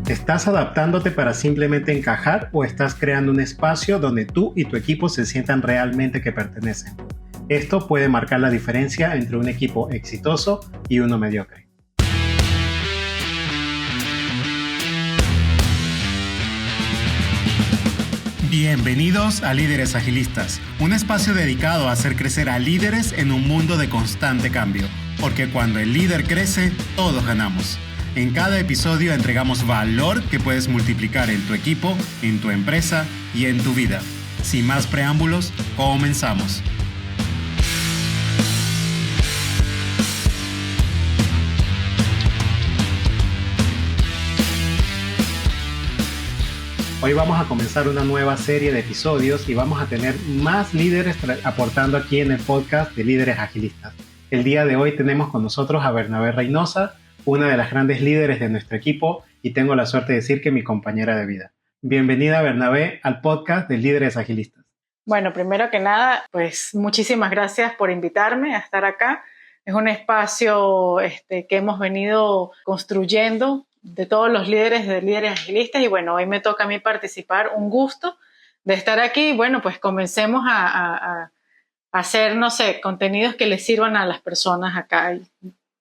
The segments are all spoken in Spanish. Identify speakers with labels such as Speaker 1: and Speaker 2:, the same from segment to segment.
Speaker 1: ¿Estás adaptándote para simplemente encajar o estás creando un espacio donde tú y tu equipo se sientan realmente que pertenecen? Esto puede marcar la diferencia entre un equipo exitoso y uno mediocre. Bienvenidos a Líderes Agilistas, un espacio dedicado a hacer crecer a líderes en un mundo de constante cambio, porque cuando el líder crece, todos ganamos. En cada episodio entregamos valor que puedes multiplicar en tu equipo, en tu empresa y en tu vida. Sin más preámbulos, comenzamos. Hoy vamos a comenzar una nueva serie de episodios y vamos a tener más líderes aportando aquí en el podcast de Líderes Agilistas. El día de hoy tenemos con nosotros a Bernabé Reynosa, una de las grandes líderes de nuestro equipo y tengo la suerte de decir que mi compañera de vida. Bienvenida, Bernabé, al podcast de Líderes Agilistas.
Speaker 2: Bueno, primero que nada, pues muchísimas gracias por invitarme a estar acá. Es un espacio que hemos venido construyendo de todos los líderes de Líderes Agilistas y bueno, hoy me toca a mí participar. Un gusto de estar aquí. Bueno, pues comencemos a hacer, contenidos que les sirvan a las personas acá y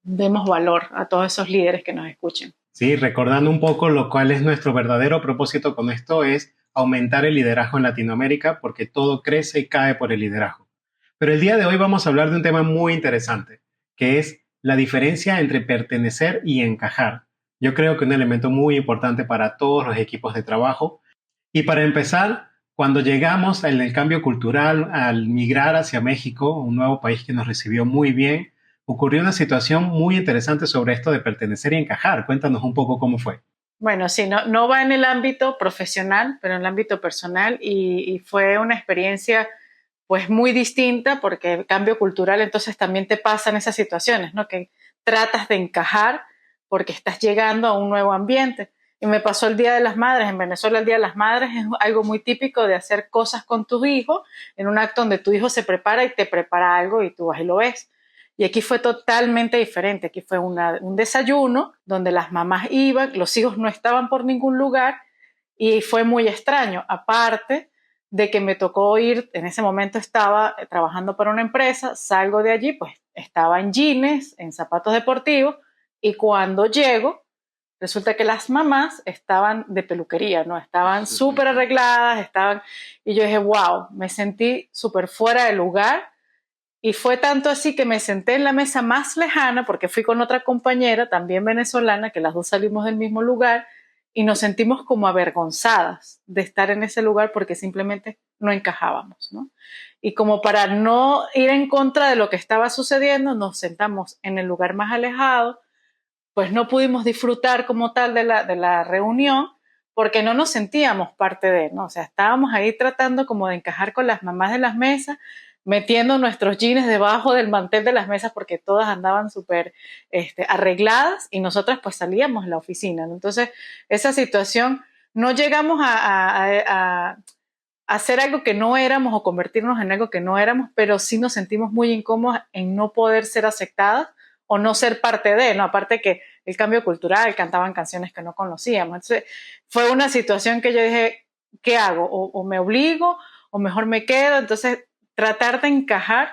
Speaker 2: demos valor a todos esos líderes que nos escuchen.
Speaker 1: Sí, recordando un poco lo cual es nuestro verdadero propósito con esto es aumentar el liderazgo en Latinoamérica porque todo crece y cae por el liderazgo. Pero el día de hoy vamos a hablar de un tema muy interesante, que es la diferencia entre pertenecer y encajar. Yo creo que un elemento muy importante para todos los equipos de trabajo. Y para empezar, cuando llegamos en el cambio cultural al migrar hacia México, un nuevo país que nos recibió muy bien, ocurrió una situación muy interesante sobre esto de pertenecer y encajar. Cuéntanos un poco cómo fue.
Speaker 2: Bueno, sí, no va en el ámbito profesional, pero en el ámbito personal y fue una experiencia pues muy distinta porque el cambio cultural entonces también te pasan esas situaciones, ¿no? Que tratas de encajar porque estás llegando a un nuevo ambiente. Y me pasó el Día de las Madres. En Venezuela el Día de las Madres es algo muy típico de hacer cosas con tu hijo en un acto donde tu hijo se prepara y te prepara algo y tú vas y lo ves. Y aquí fue totalmente diferente. Aquí fue un desayuno donde las mamás iban, los hijos no estaban por ningún lugar y fue muy extraño. Aparte de que me tocó ir, en ese momento estaba trabajando para una empresa, salgo de allí, pues estaba en jeans, en zapatos deportivos y cuando llego, resulta que las mamás estaban de peluquería, ¿no? Estaban súper arregladas, y yo dije, wow, me sentí súper fuera de lugar. Y fue tanto así que me senté en la mesa más lejana porque fui con otra compañera, también venezolana, que las dos salimos del mismo lugar y nos sentimos como avergonzadas de estar en ese lugar porque simplemente no encajábamos, ¿no? Y como para no ir en contra de lo que estaba sucediendo, nos sentamos en el lugar más alejado, pues no pudimos disfrutar como tal de la reunión porque no nos sentíamos parte de, ¿no? O sea, estábamos ahí tratando como de encajar con las mamás de las mesas, metiendo nuestros jeans debajo del mantel de las mesas porque todas andaban súper arregladas y nosotras pues salíamos de la oficina, ¿no? Entonces, esa situación, no llegamos a hacer algo que no éramos o convertirnos en algo que no éramos, pero sí nos sentimos muy incómodos en no poder ser aceptadas o no ser parte de, ¿no? Aparte que el cambio cultural, cantaban canciones que no conocíamos. Entonces, fue una situación que yo dije, ¿qué hago? O me obligo o mejor me quedo. Entonces, tratar de encajar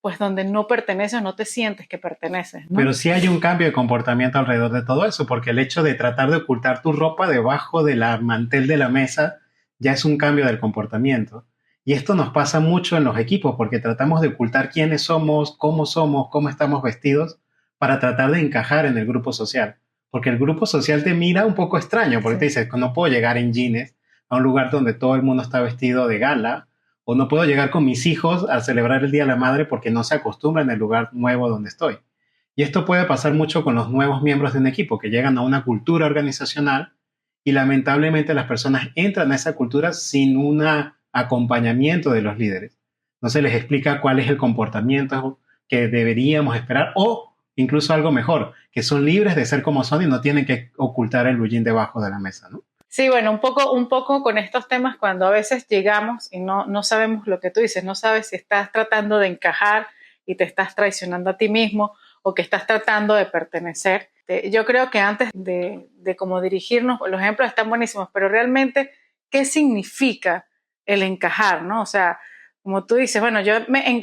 Speaker 2: pues donde no perteneces o no te sientes que perteneces, ¿no?
Speaker 1: Pero sí hay un cambio de comportamiento alrededor de todo eso, porque el hecho de tratar de ocultar tu ropa debajo del mantel de la mesa ya es un cambio del comportamiento. Y esto nos pasa mucho en los equipos, porque tratamos de ocultar quiénes somos, cómo estamos vestidos, para tratar de encajar en el grupo social. Porque el grupo social te mira un poco extraño, porque te dice, no puedo llegar en jeans a un lugar donde todo el mundo está vestido de gala, o no puedo llegar con mis hijos a celebrar el Día de la Madre porque no se acostumbra en el lugar nuevo donde estoy. Y esto puede pasar mucho con los nuevos miembros de un equipo que llegan a una cultura organizacional y lamentablemente las personas entran a esa cultura sin un acompañamiento de los líderes. No se les explica cuál es el comportamiento que deberíamos esperar o incluso algo mejor, que son libres de ser como son y no tienen que ocultar el blue jean debajo de la mesa, ¿no?
Speaker 2: Sí, bueno, un poco con estos temas cuando a veces llegamos y no sabemos lo que tú dices, no sabes si estás tratando de encajar y te estás traicionando a ti mismo o que estás tratando de pertenecer. Yo creo que antes de cómo dirigirnos, los ejemplos están buenísimos, pero realmente, ¿qué significa el encajar, ¿no? O sea, como tú dices, bueno, yo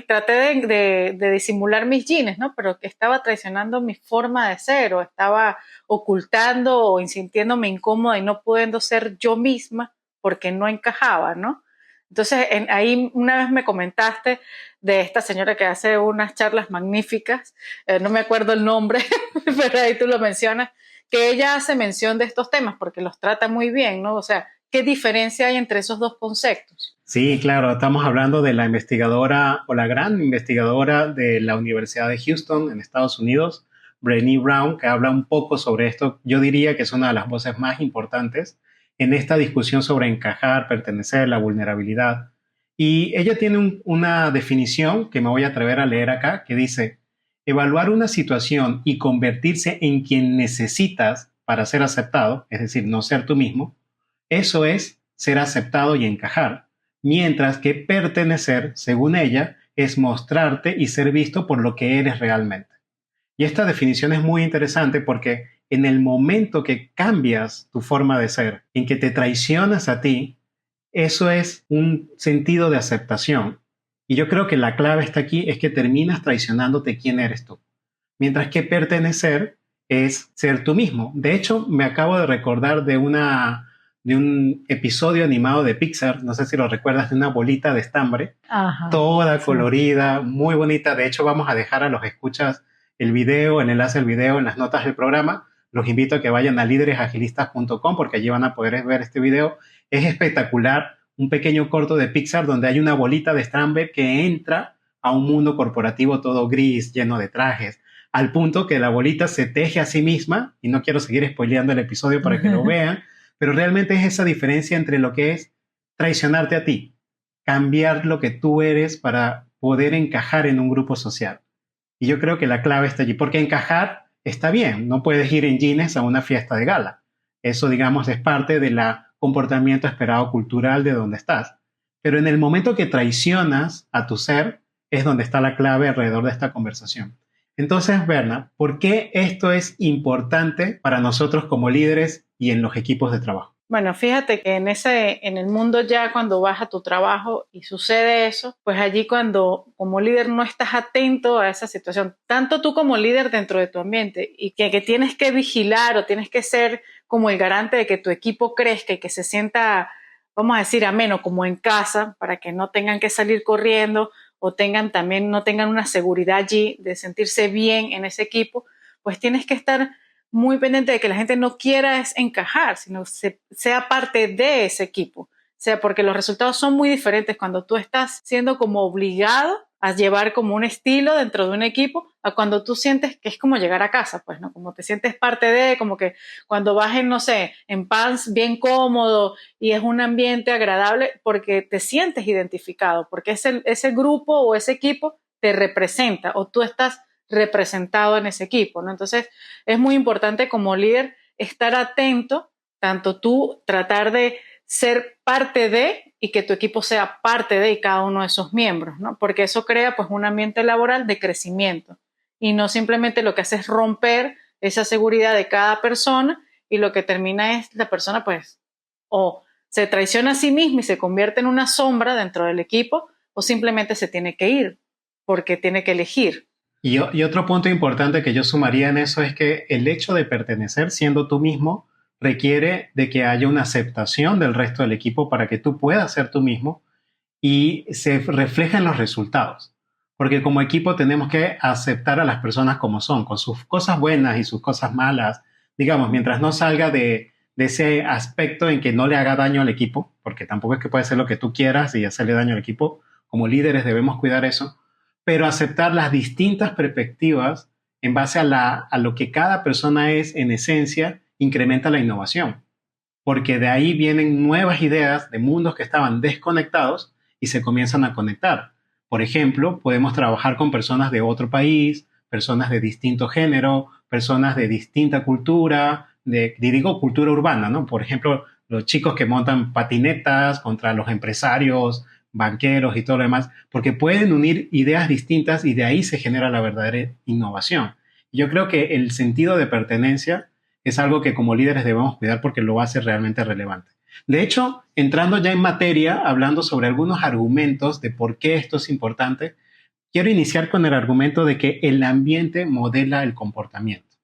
Speaker 2: traté de disimular mis genes, ¿no? Pero que estaba traicionando mi forma de ser, o estaba ocultando o sintiéndome incómoda y no pudiendo ser yo misma porque no encajaba, ¿no? Entonces, ahí una vez me comentaste de esta señora que hace unas charlas magníficas, no me acuerdo el nombre, pero ahí tú lo mencionas, que ella hace mención de estos temas porque los trata muy bien, ¿no? O sea, ¿qué diferencia hay entre esos dos conceptos?
Speaker 1: Sí, claro, estamos hablando de la investigadora o la gran investigadora de la Universidad de Houston en Estados Unidos, Brené Brown, que habla un poco sobre esto. Yo diría que es una de las voces más importantes en esta discusión sobre encajar, pertenecer, la vulnerabilidad. Y ella tiene una definición que me voy a atrever a leer acá, que dice, evaluar una situación y convertirse en quien necesitas para ser aceptado, es decir, no ser tú mismo, eso es ser aceptado y encajar, mientras que pertenecer, según ella, es mostrarte y ser visto por lo que eres realmente. Y esta definición es muy interesante porque en el momento que cambias tu forma de ser, en que te traicionas a ti, eso es un sentido de aceptación. Y yo creo que la clave está aquí, es que terminas traicionándote quién eres tú. Mientras que pertenecer es ser tú mismo. De hecho, me acabo de recordar de un episodio animado de Pixar, no sé si lo recuerdas, de una bolita de estambre,
Speaker 2: Ajá,
Speaker 1: toda
Speaker 2: sí.
Speaker 1: colorida, muy bonita. De hecho, vamos a dejar a los escuchas el enlace al video en las notas del programa. Los invito a que vayan a líderesagilistas.com porque allí van a poder ver este video. Es espectacular, un pequeño corto de Pixar donde hay una bolita de estambre que entra a un mundo corporativo todo gris, lleno de trajes, al punto que la bolita se teje a sí misma, y no quiero seguir spoileando el episodio para que lo vean, pero realmente es esa diferencia entre lo que es traicionarte a ti, cambiar lo que tú eres para poder encajar en un grupo social. Y yo creo que la clave está allí, porque encajar está bien, no puedes ir en jeans a una fiesta de gala. Eso, digamos, es parte del comportamiento esperado cultural de donde estás. Pero en el momento que traicionas a tu ser, es donde está la clave alrededor de esta conversación. Entonces, Berna, ¿por qué esto es importante para nosotros como líderes y en los equipos de trabajo?
Speaker 2: Bueno, fíjate que en el mundo ya cuando vas a tu trabajo y sucede eso, pues allí cuando como líder no estás atento a esa situación, tanto tú como líder dentro de tu ambiente y que tienes que vigilar o tienes que ser como el garante de que tu equipo crezca y que se sienta, vamos a decir, ameno, como en casa, para que no tengan que salir corriendo o no tengan una seguridad allí de sentirse bien en ese equipo, pues tienes que estar muy pendiente de que la gente no quiera es encajar, sino sea parte de ese equipo. O sea, porque los resultados son muy diferentes cuando tú estás siendo como obligado a llevar como un estilo dentro de un equipo, a cuando tú sientes que es como llegar a casa, pues, ¿no? Como te sientes parte de, como que cuando vas en, no sé, en pants bien cómodo y es un ambiente agradable porque te sientes identificado, porque ese grupo o ese equipo te representa o tú estás representado en ese equipo, ¿no? Entonces, es muy importante como líder estar atento, tanto tú tratar de ser parte de y que tu equipo sea parte de cada uno de esos miembros, ¿no? Porque eso crea pues un ambiente laboral de crecimiento y no simplemente lo que hace es romper esa seguridad de cada persona y lo que termina es la persona pues o se traiciona a sí misma y se convierte en una sombra dentro del equipo o simplemente se tiene que ir porque tiene que elegir.
Speaker 1: Y otro punto importante que yo sumaría en eso es que el hecho de pertenecer siendo tú mismo requiere de que haya una aceptación del resto del equipo para que tú puedas ser tú mismo y se refleja en los resultados. Porque como equipo tenemos que aceptar a las personas como son, con sus cosas buenas y sus cosas malas, digamos, mientras no salga de ese aspecto en que no le haga daño al equipo, porque tampoco es que puede ser lo que tú quieras y hacerle daño al equipo, como líderes debemos cuidar eso, pero aceptar las distintas perspectivas en base a lo que cada persona es en esencia, incrementa la innovación, porque de ahí vienen nuevas ideas de mundos que estaban desconectados y se comienzan a conectar. Por ejemplo, podemos trabajar con personas de otro país, personas de distinto género, personas de distinta cultura, digo cultura urbana, ¿no? Por ejemplo, los chicos que montan patinetas contra los empresarios, banqueros y todo lo demás, porque pueden unir ideas distintas y de ahí se genera la verdadera innovación. Yo creo que el sentido de pertenencia es algo que como líderes debemos cuidar porque lo hace realmente relevante. De hecho, entrando ya en materia, hablando sobre algunos argumentos de por qué esto es importante, quiero iniciar con el argumento de que el ambiente modela el comportamiento.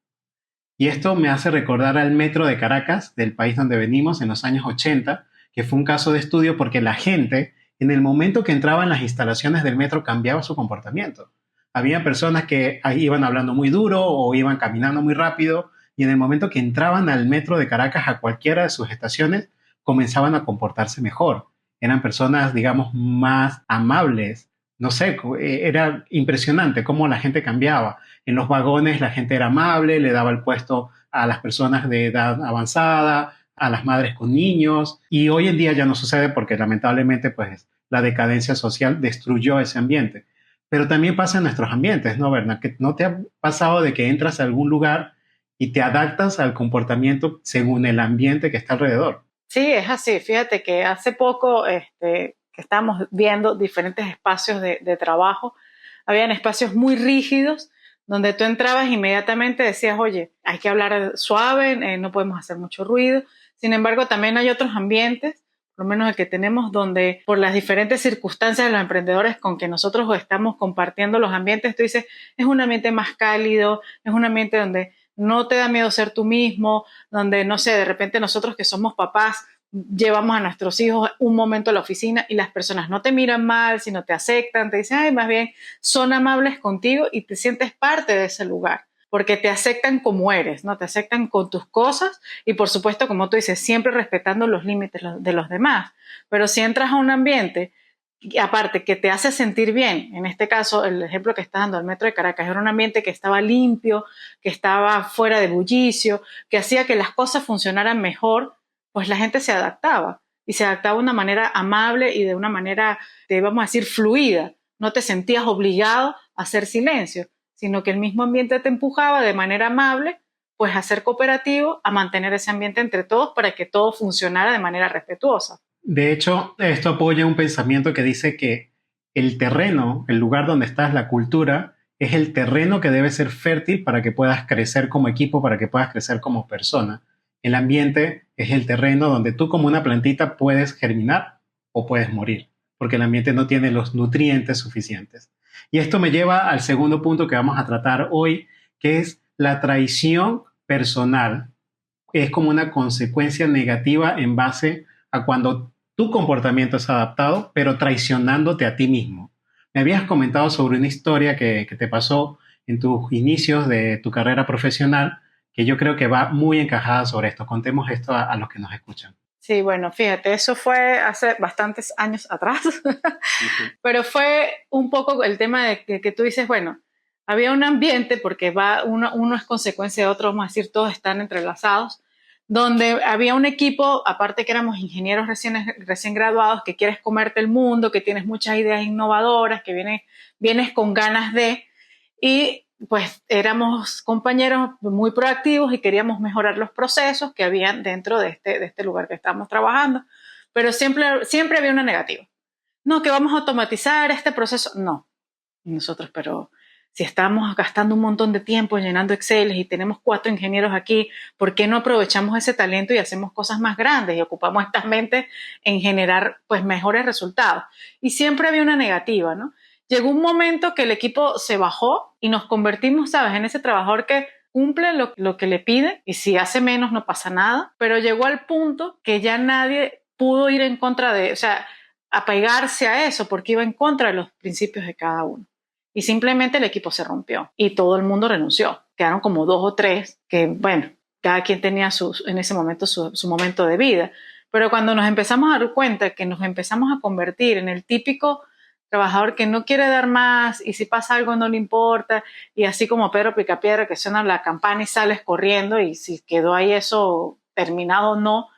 Speaker 1: Y esto me hace recordar al metro de Caracas, del país donde venimos, en los años 80, que fue un caso de estudio porque la gente, en el momento que entraba en las instalaciones del metro, cambiaba su comportamiento. Había personas que ahí iban hablando muy duro o iban caminando muy rápido, y en el momento que entraban al metro de Caracas, a cualquiera de sus estaciones, comenzaban a comportarse mejor. Eran personas, digamos, más amables. No sé, era impresionante cómo la gente cambiaba. En los vagones la gente era amable, le daba el puesto a las personas de edad avanzada, a las madres con niños, y hoy en día ya no sucede porque lamentablemente pues la decadencia social destruyó ese ambiente. Pero también pasa en nuestros ambientes, ¿no, Berna? Que no te ha pasado de que entras a algún lugar y te adaptas al comportamiento según el ambiente que está alrededor.
Speaker 2: Sí, es así. Fíjate que hace poco que estábamos viendo diferentes espacios de trabajo, habían espacios muy rígidos donde tú entrabas e inmediatamente decías, oye, hay que hablar suave, no podemos hacer mucho ruido. Sin embargo, también hay otros ambientes, por lo menos el que tenemos, donde por las diferentes circunstancias de los emprendedores con que nosotros estamos compartiendo los ambientes, tú dices, es un ambiente más cálido, es un ambiente donde no te da miedo ser tú mismo, donde, no sé, de repente nosotros que somos papás, llevamos a nuestros hijos un momento a la oficina y las personas no te miran mal, sino te aceptan, te dicen, ay, más bien son amables contigo y te sientes parte de ese lugar, porque te aceptan como eres, ¿no? Te aceptan con tus cosas y por supuesto, como tú dices, siempre respetando los límites de los demás. Pero si entras a un ambiente aparte que te hace sentir bien, en este caso el ejemplo que está dando el Metro de Caracas, era un ambiente que estaba limpio, que estaba fuera de bullicio, que hacía que las cosas funcionaran mejor, pues la gente se adaptaba y se adaptaba de una manera amable y de una manera, vamos a decir, fluida. No te sentías obligado a hacer silencio, sino que el mismo ambiente te empujaba de manera amable, pues a ser cooperativo, a mantener ese ambiente entre todos para que todo funcionara de manera respetuosa.
Speaker 1: De hecho, esto apoya un pensamiento que dice que el terreno, el lugar donde estás, la cultura, es el terreno que debe ser fértil para que puedas crecer como equipo, para que puedas crecer como persona. El ambiente es el terreno donde tú como una plantita puedes germinar o puedes morir, porque el ambiente no tiene los nutrientes suficientes. Y esto me lleva al segundo punto que vamos a tratar hoy, que es la traición personal. Es como una consecuencia negativa en base a cuando tu comportamiento es adaptado, pero traicionándote a ti mismo. Me habías comentado sobre una historia que te pasó en tus inicios de tu carrera profesional, que yo creo que va muy encajada sobre esto. Contemos esto a los que nos escuchan.
Speaker 2: Sí, bueno, fíjate, eso fue hace bastantes años atrás, pero fue un poco el tema de que tú dices, bueno, había un ambiente, porque uno es consecuencia de otro, vamos a decir, todos están entrelazados, donde había un equipo, aparte que éramos ingenieros recién graduados, que quieres comerte el mundo, que tienes muchas ideas innovadoras, que vienes con ganas de, y pues éramos compañeros muy proactivos y queríamos mejorar los procesos que habían dentro de este lugar que estábamos trabajando, pero siempre había una negativa. No, que vamos a automatizar este proceso. No, y nosotros, pero si estamos gastando un montón de tiempo llenando Excel y tenemos 4 ingenieros aquí, ¿por qué no aprovechamos ese talento y hacemos cosas más grandes y ocupamos estas mentes en generar pues mejores resultados? Y siempre había una negativa, ¿no? Llegó un momento que el equipo se bajó y nos convertimos, ¿sabes?, en ese trabajador que cumple lo que le pide y si hace menos no pasa nada, pero llegó al punto que ya nadie pudo ir en contra de, o sea, apegarse a eso porque iba en contra de los principios de cada uno. Y simplemente el equipo se rompió y todo el mundo renunció. Quedaron como 2 o 3 que, bueno, cada quien tenía en ese momento su momento de vida. Pero cuando nos empezamos a dar cuenta que nos empezamos a convertir en el típico trabajador que no quiere dar más y si pasa algo no le importa y así como Pedro Picapiedra que suena la campana y sales corriendo y si quedó ahí eso terminado o no,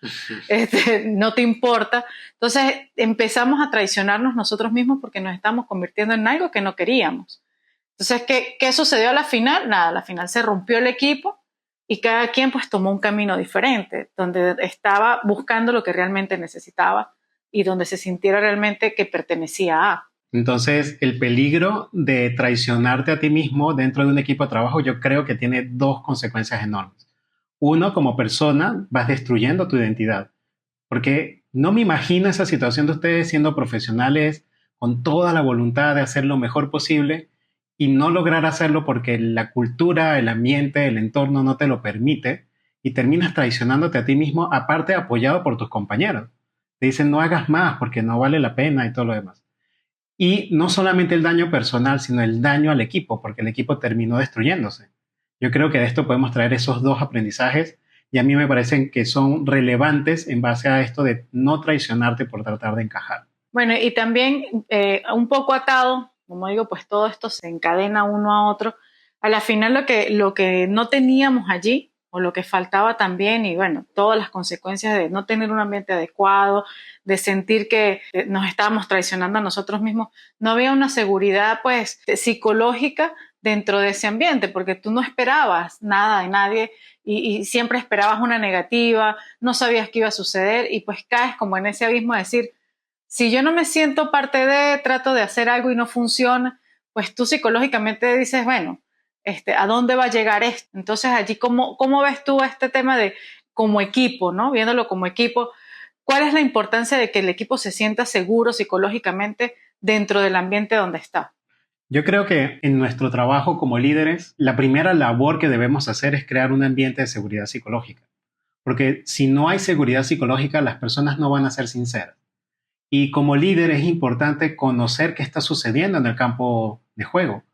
Speaker 2: no te importa. Entonces empezamos a traicionarnos nosotros mismos porque nos estamos convirtiendo en algo que no queríamos. Entonces, ¿qué sucedió a la final? Nada, a la final se rompió el equipo y cada quien pues tomó un camino diferente, donde estaba buscando lo que realmente necesitaba y donde se sintiera realmente que pertenecía a.
Speaker 1: Entonces, el peligro de traicionarte a ti mismo dentro de un equipo de trabajo, yo creo que tiene dos consecuencias enormes. Uno, como persona, vas destruyendo tu identidad, porque no me imagino esa situación de ustedes siendo profesionales con toda la voluntad de hacer lo mejor posible y no lograr hacerlo porque la cultura, el ambiente, el entorno no te lo permite y terminas traicionándote a ti mismo, aparte apoyado por tus compañeros. Te dicen no hagas más porque no vale la pena y todo lo demás. Y no solamente el daño personal, sino el daño al equipo, porque el equipo terminó destruyéndose. Yo creo que de esto podemos traer esos dos aprendizajes y a mí me parecen que son relevantes en base a esto de no traicionarte por tratar de encajar.
Speaker 2: Bueno, y también un poco atado, como digo, pues todo esto se encadena uno a otro. A la final lo que no teníamos allí, o lo que faltaba también, y bueno, todas las consecuencias de no tener un ambiente adecuado, de sentir que nos estábamos traicionando a nosotros mismos, no había una seguridad pues psicológica dentro de ese ambiente, porque tú no esperabas nada de nadie y siempre esperabas una negativa, no sabías qué iba a suceder y pues caes como en ese abismo de decir, si yo no me siento parte de, trato de hacer algo y no funciona, pues tú psicológicamente dices, bueno, ¿a dónde va a llegar esto? Entonces allí, ¿cómo ves tú este tema de como equipo, ¿no? Viéndolo como equipo, ¿cuál es la importancia de que el equipo se sienta seguro psicológicamente dentro del ambiente donde está?
Speaker 1: Yo creo que en nuestro trabajo como líderes, la primera labor que debemos hacer es crear un ambiente de seguridad psicológica. Porque si no hay seguridad psicológica, las personas no van a ser sinceras. Y como líder es importante conocer qué está sucediendo en el campo de juego.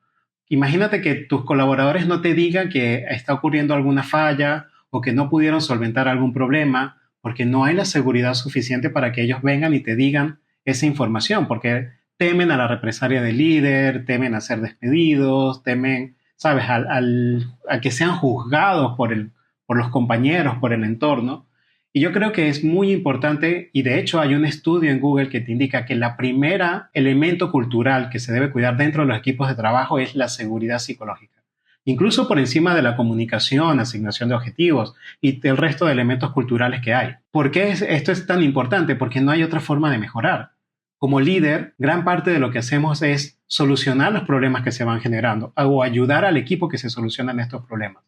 Speaker 1: Imagínate que tus colaboradores no te digan que está ocurriendo alguna falla o que no pudieron solventar algún problema porque no hay la seguridad suficiente para que ellos vengan y te digan esa información, porque temen a la represalia del líder, temen a ser despedidos, temen, sabes, a que sean juzgados por los compañeros, por el entorno. Y yo creo que es muy importante, y de hecho hay un estudio en Google que te indica que la primera elemento cultural que se debe cuidar dentro de los equipos de trabajo es la seguridad psicológica. Incluso por encima de la comunicación, asignación de objetivos y el resto de elementos culturales que hay. ¿Por qué esto es tan importante? Porque no hay otra forma de mejorar. Como líder, gran parte de lo que hacemos es solucionar los problemas que se van generando o ayudar al equipo que se solucionan estos problemas.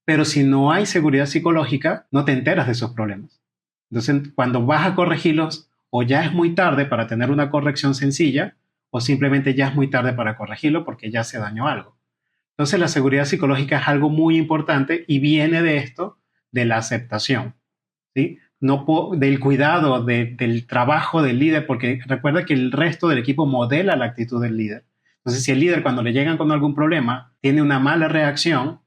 Speaker 1: Pero si no hay seguridad psicológica, no te enteras de esos problemas. Entonces, cuando vas a corregirlos, o ya es muy tarde para tener una corrección sencilla, o simplemente ya es muy tarde para corregirlo porque ya se dañó algo. Entonces, la seguridad psicológica es algo muy importante y viene de esto, de la aceptación, ¿sí? No del cuidado, del trabajo del líder, porque recuerda que el resto del equipo modela la actitud del líder. Entonces, si el líder cuando le llegan con algún problema tiene una mala reacción,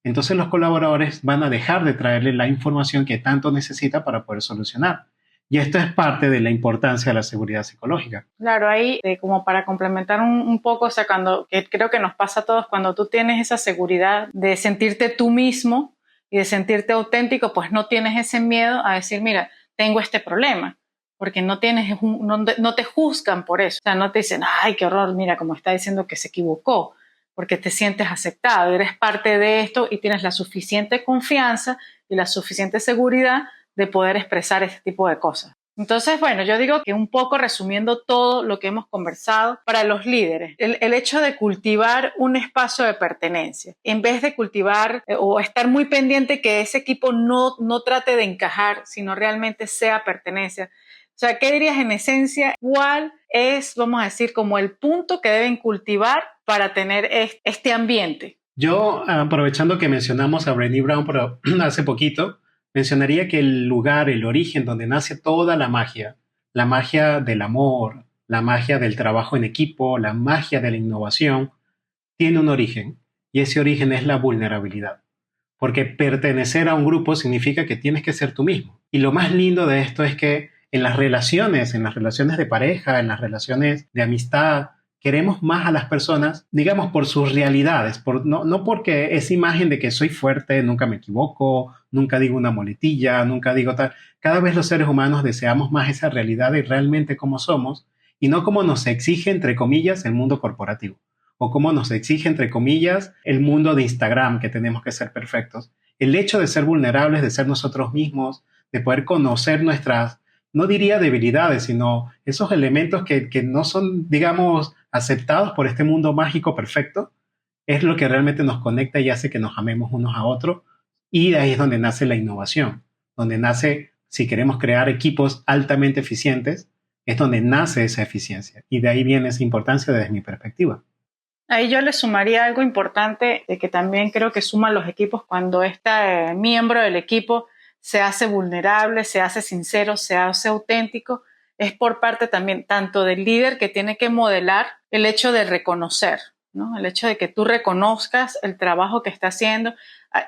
Speaker 1: entonces los colaboradores van a dejar de traerle la información que tanto necesita para poder solucionar. Y esto es parte de la importancia de la seguridad psicológica.
Speaker 2: Claro, ahí como para complementar un poco, o sea, que creo que nos pasa a todos, cuando tú tienes esa seguridad de sentirte tú mismo y de sentirte auténtico, pues no tienes ese miedo a decir, mira, tengo este problema, porque no te juzgan por eso, o sea, no te dicen, ay, qué horror, mira, como está diciendo que se equivocó, porque te sientes aceptado, eres parte de esto y tienes la suficiente confianza y la suficiente seguridad de poder expresar este tipo de cosas. Entonces, bueno, yo digo que un poco resumiendo todo lo que hemos conversado, para los líderes, el hecho de cultivar un espacio de pertenencia, en vez de cultivar o estar muy pendiente que ese equipo no trate de encajar, sino realmente sea pertenencia. O sea, ¿qué dirías en esencia? ¿Cuál es, vamos a decir, como el punto que deben cultivar para tener este ambiente?
Speaker 1: Yo, aprovechando que mencionamos a Brené Brown pero hace poquito, mencionaría que el lugar, el origen donde nace toda la magia del amor, la magia del trabajo en equipo, la magia de la innovación, tiene un origen, y ese origen es la vulnerabilidad. Porque pertenecer a un grupo significa que tienes que ser tú mismo. Y lo más lindo de esto es que en las relaciones de pareja, en las relaciones de amistad, queremos más a las personas, digamos, por sus realidades, no porque esa imagen de que soy fuerte, nunca me equivoco, nunca digo una muletilla, nunca digo tal. Cada vez los seres humanos deseamos más esa realidad de realmente cómo somos y no como nos exige, entre comillas, el mundo corporativo o como nos exige, entre comillas, el mundo de Instagram, que tenemos que ser perfectos. El hecho de ser vulnerables, de ser nosotros mismos, de poder conocer nuestras, no diría debilidades, sino esos elementos que no son, digamos, aceptados por este mundo mágico perfecto, es lo que realmente nos conecta y hace que nos amemos unos a otros. Y de ahí es donde nace la innovación, donde nace, si queremos crear equipos altamente eficientes, es donde nace esa eficiencia. Y de ahí viene esa importancia desde mi perspectiva.
Speaker 2: Ahí yo le sumaría algo importante de que también creo que suman los equipos cuando este miembro del equipo se hace vulnerable, se hace sincero, se hace auténtico, es por parte también tanto del líder que tiene que modelar el hecho de reconocer, ¿no? El hecho de que tú reconozcas el trabajo que está haciendo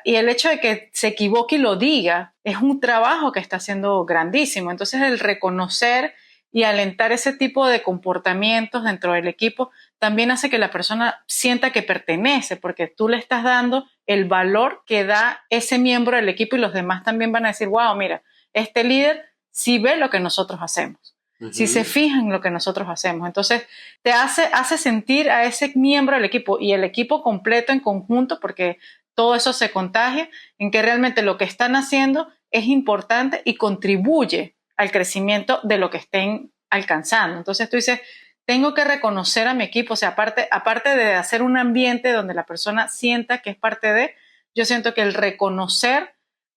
Speaker 2: y el hecho de que se equivoque y lo diga es un trabajo que está haciendo grandísimo. Entonces el reconocer y alentar ese tipo de comportamientos dentro del equipo también hace que la persona sienta que pertenece, porque tú le estás dando el valor que da ese miembro del equipo y los demás también van a decir, wow, mira, este líder sí ve lo que nosotros hacemos, sí se fija en lo que nosotros hacemos. Entonces, te hace sentir a ese miembro del equipo y el equipo completo en conjunto, porque todo eso se contagia, en que realmente lo que están haciendo es importante y contribuye al crecimiento de lo que estén alcanzando. Entonces tú dices, tengo que reconocer a mi equipo, o sea, aparte de hacer un ambiente donde la persona sienta que es parte de, yo siento que el reconocer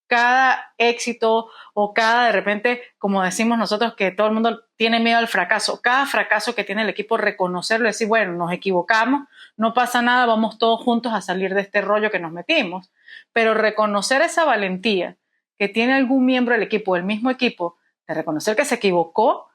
Speaker 2: cada éxito o cada, de repente, como decimos nosotros, que todo el mundo tiene miedo al fracaso, cada fracaso que tiene el equipo, reconocerlo y decir, bueno, nos equivocamos, no pasa nada, vamos todos juntos a salir de este rollo que nos metimos, pero reconocer esa valentía que tiene algún miembro del equipo, el mismo equipo, de reconocer que se equivocó,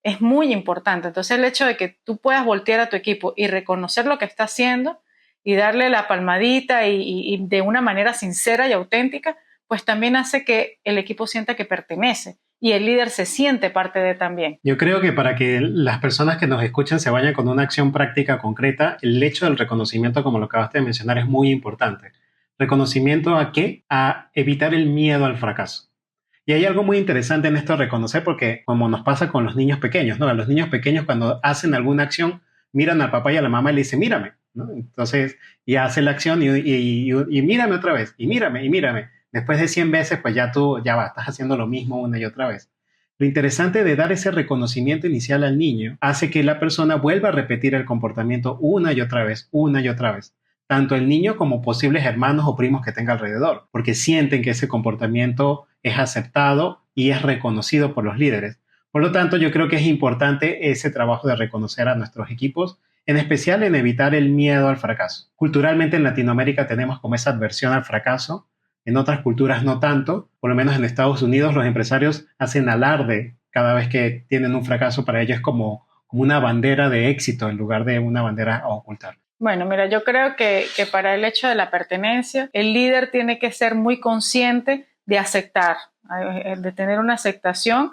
Speaker 2: es muy importante. Entonces el hecho de que tú puedas voltear a tu equipo y reconocer lo que está haciendo y darle la palmadita y de una manera sincera y auténtica, pues también hace que el equipo sienta que pertenece y el líder se siente parte de también.
Speaker 1: Yo creo que para que las personas que nos escuchan se vayan con una acción práctica concreta, el hecho del reconocimiento, como lo acabaste de mencionar, es muy importante. ¿Reconocimiento a qué? A evitar el miedo al fracaso. Y hay algo muy interesante en esto de reconocer, porque como nos pasa con los niños pequeños, ¿no? A los niños pequeños cuando hacen alguna acción, miran al papá y a la mamá y le dicen, mírame, ¿no? Entonces ya hace la acción y mírame otra vez, y mírame, y mírame. Después de 100 veces, pues ya tú, ya va, estás haciendo lo mismo una y otra vez. Lo interesante de dar ese reconocimiento inicial al niño hace que la persona vuelva a repetir el comportamiento una y otra vez, tanto el niño como posibles hermanos o primos que tenga alrededor, porque sienten que ese comportamiento es aceptado y es reconocido por los líderes. Por lo tanto, yo creo que es importante ese trabajo de reconocer a nuestros equipos, en especial en evitar el miedo al fracaso. Culturalmente en Latinoamérica tenemos como esa adversión al fracaso, en otras culturas no tanto. Por lo menos en Estados Unidos los empresarios hacen alarde cada vez que tienen un fracaso. Para ellos es como una bandera de éxito en lugar de una bandera a ocultar.
Speaker 2: Bueno, mira, yo creo que para el hecho de la pertenencia, el líder tiene que ser muy consciente de aceptar, de tener una aceptación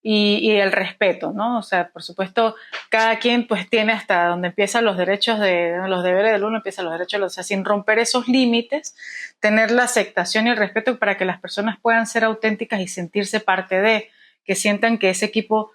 Speaker 2: y el respeto, ¿no? O sea, por supuesto, cada quien pues tiene hasta donde empiezan los derechos los deberes del uno, empiezan los derechos de los, o sea, sin romper esos límites, tener la aceptación y el respeto para que las personas puedan ser auténticas y sentirse parte de, que sientan que ese equipo,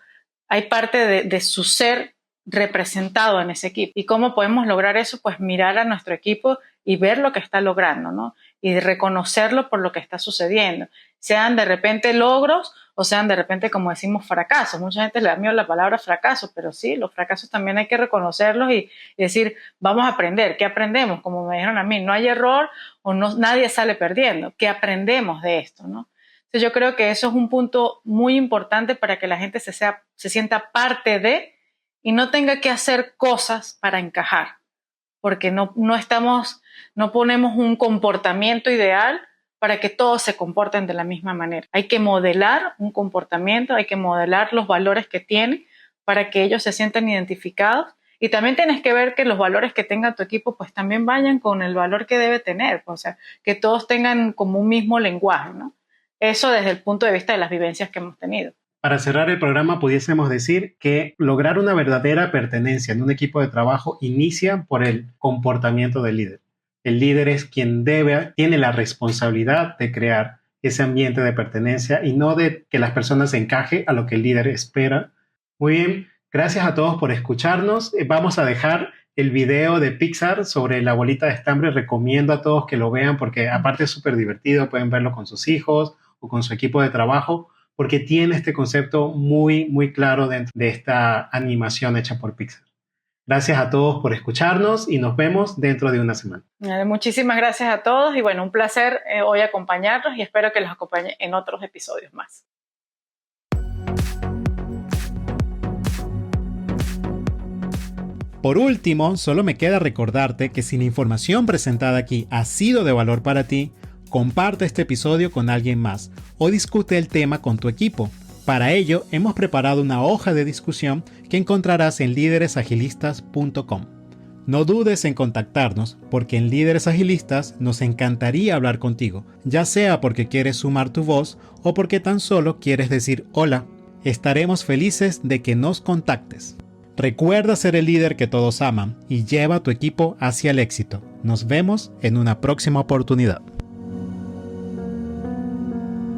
Speaker 2: hay parte de su ser representado en ese equipo. ¿Y cómo podemos lograr eso? Pues mirar a nuestro equipo y ver lo que está logrando, ¿no? Y reconocerlo por lo que está sucediendo. Sean de repente logros o sean de repente, como decimos, fracasos. Mucha gente le da miedo la palabra fracaso, pero sí, los fracasos también hay que reconocerlos y decir, vamos a aprender. ¿Qué aprendemos? Como me dijeron a mí, no hay error o no, nadie sale perdiendo. ¿Qué aprendemos de esto, no? Entonces yo creo que eso es un punto muy importante para que la gente se sienta parte de y no tenga que hacer cosas para encajar, porque no ponemos un comportamiento ideal para que todos se comporten de la misma manera. Hay que modelar un comportamiento, hay que modelar los valores que tienen para que ellos se sientan identificados y también tienes que ver que los valores que tenga tu equipo pues también vayan con el valor que debe tener, o sea, que todos tengan como un mismo lenguaje, ¿no? Eso desde el punto de vista de las vivencias que hemos tenido.
Speaker 1: Para cerrar el programa, pudiésemos decir que lograr una verdadera pertenencia en un equipo de trabajo inicia por el comportamiento del líder. El líder es quien tiene la responsabilidad de crear ese ambiente de pertenencia y no de que las personas se encajen a lo que el líder espera. Muy bien, gracias a todos por escucharnos. Vamos a dejar el video de Pixar sobre la bolita de estambre. Recomiendo a todos que lo vean porque aparte es súper divertido. Pueden verlo con sus hijos o con su equipo de trabajo, porque tiene este concepto muy, muy claro dentro de esta animación hecha por Pixar. Gracias a todos por escucharnos y nos vemos dentro de una semana.
Speaker 2: Muchísimas gracias a todos y bueno, un placer hoy acompañarlos y espero que los acompañe en otros episodios más.
Speaker 1: Por último, solo me queda recordarte que si la información presentada aquí ha sido de valor para ti, comparte este episodio con alguien más o discute el tema con tu equipo. Para ello, hemos preparado una hoja de discusión que encontrarás en líderesagilistas.com. No dudes en contactarnos porque en Líderes Agilistas nos encantaría hablar contigo, ya sea porque quieres sumar tu voz o porque tan solo quieres decir hola. Estaremos felices de que nos contactes. Recuerda ser el líder que todos aman y lleva a tu equipo hacia el éxito. Nos vemos en una próxima oportunidad.